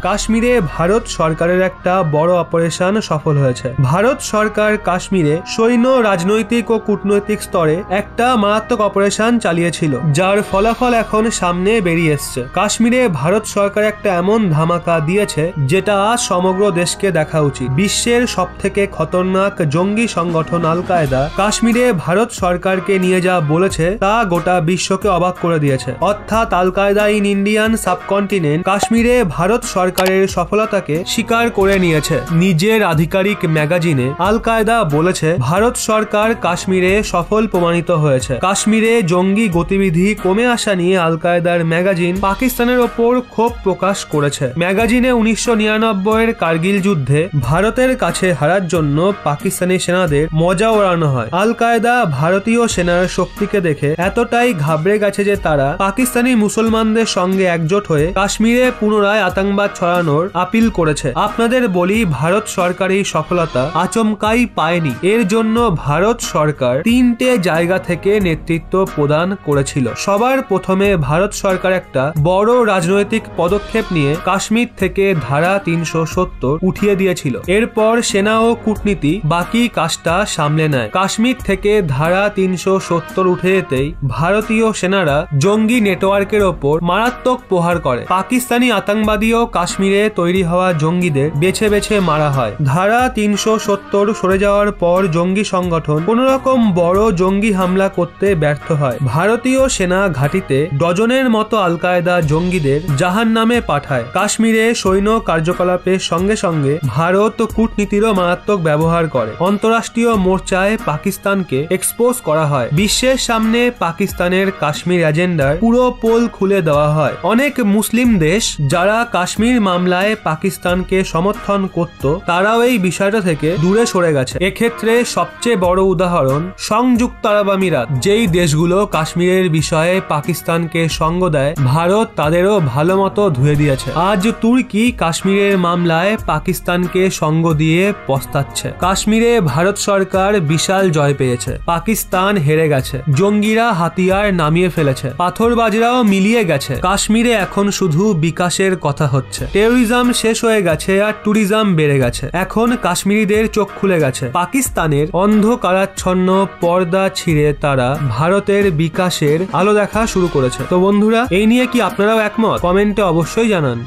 কাশ্মীরে ভারত সরকারের একটা বড় অপারেশন সফল হয়েছে। ভারত সরকার কাশ্মীরে সৈন্য, রাজনৈতিক ও কূটনৈতিক স্তরে একটা মারাত্মক অপারেশন চালিয়েছিল, যার ফলাফল এখন সামনে বেরিয়ে এসছে। কাশ্মীরে ভারত সরকার একটা এমন ধামাকা দিয়েছে যেটা আজ সমগ্র দেশকে দেখা উচিত। বিশ্বের সবথেকে খতরনাক জঙ্গি সংগঠন আল কায়দা কাশ্মীরে ভারত সরকারকে নিয়ে যা বলেছে তা গোটা বিশ্বকে অবাক করে দিয়েছে। অর্থাৎ আল কায়দা ইন ইন্ডিয়ান সাবকন্টিনেন্ট কাশ্মীরে ভারত সরকারের সফলতাকে স্বীকার করে নিয়েছে। নিজের আধিকারিক ম্যাগাজিনে আল কায়দা বলেছে ভারত সরকার কাশ্মীরে সফল প্রমাণিত হয়েছে। কাশ্মীরে জঙ্গি গতিবিধি কমে আসা নিয়ে আল কায়দার ম্যাগাজিন পাকিস্তানের ওপর ক্ষোভ প্রকাশ করেছে। ম্যাগাজিনে 1999 কার্গিল যুদ্ধে ভারতের কাছে হারার জন্য পাকিস্তানি সেনাদের মজা ওড়ানো হয়। আল কায়দা ভারতীয় সেনার শক্তিকে দেখে এতটাই ঘাবড়ে গেছে যে তারা পাকিস্তানি মুসলমানদের সঙ্গে একজোট হয়ে কাশ্মীরে পুনরায় আতঙ্কবাদ ছড়ানোর আপিল করেছে। আপনাদের বলি, ভারত সরকার এই সফলতা আচমকাই পায়নি। এর জন্য ভারত সরকার 3টে জায়গা থেকে নেতৃত্ব প্রদান করেছিল। সবার প্রথমে ভারত সরকার একটা বড় রাজনৈতিক পদক্ষেপ নিয়ে কাশ্মীর থেকে ধারা 370 উঠিয়ে দিয়েছিল। এরপর সেনা ও কূটনীতি বাকি কাজটা সামলে নেয়। কাশ্মীর থেকে ধারা 370 উঠে যেতেই ভারতীয় সেনারা জঙ্গি নেটওয়ার্কের ওপর মারাত্মক প্রহার করে। পাকিস্তানি আতঙ্কবাদীও কাশ্মীরে তৈরি হওয়া জঙ্গিদের বেছে বেছে মারা হয়। ধারা 370 সরে যাওয়ার পর জঙ্গি সংগঠন কোন রকম বড় জঙ্গি হামলা করতে ব্যর্থ হয়। ভারতীয় সেনা ঘাঁটিতে ডজনের মতো আল কায়দা জঙ্গিদের জাহান্নামে পাঠায়। কাশ্মীরে সৈন্য কার্যকলাপের সঙ্গে সঙ্গে ভারত কূটনীতিরও মারাত্মক ব্যবহার করে। অন্তরাষ্ট্রীয় মোর্চায় পাকিস্তানকে এক্সপোজ করা হয়। বিশ্বের সামনে পাকিস্তানের কাশ্মীর এজেন্ডার পুরো পোল খুলে দেওয়া হয়। অনেক মুসলিম দেশ যারা কাশ্মীর মামলায় পাকিস্তানকে সমর্থন করত, তারাও এই বিষয়টা থেকে দূরে সরে গেছে। এক্ষেত্রে সবচেয়ে বড় উদাহরণ সংযুক্ত আরব আমিরাত। যেই দেশগুলো কাশ্মীরের বিষয়ে পাকিস্তানকে সঙ্গ দেয়, ভারত তাদেরও ভালো মতো ধুয়ে দিয়েছে। আজ তুর্কি কাশ্মীরের মামলায় পাকিস্তানকে সঙ্গ দিয়ে পস্তাচ্ছে। কাশ্মীরে ভারত সরকার বিশাল জয় পেয়েছে। পাকিস্তান হেরে গেছে। জঙ্গিরা হাতিয়ার নামিয়ে ফেলেছে। পাথরবাজরাও মিলিয়ে গেছে। কাশ্মীরে এখন শুধু বিকাশের কথা হচ্ছে। টেরোরিজম শেষ হয়ে গেছে আর ট্যুরিজম বেড়ে গেছে। এখন কাশ্মীরিদের চোখ খুলে গেছে। পাকিস্তানের অন্ধকারাচ্ছন্ন পর্দা ছিঁড়ে তারা ভারতের বিকাশের আলো দেখা শুরু করেছে। তো বন্ধুরা, এই নিয়ে কি আপনারাও একমত? কমেন্টে অবশ্যই জানান।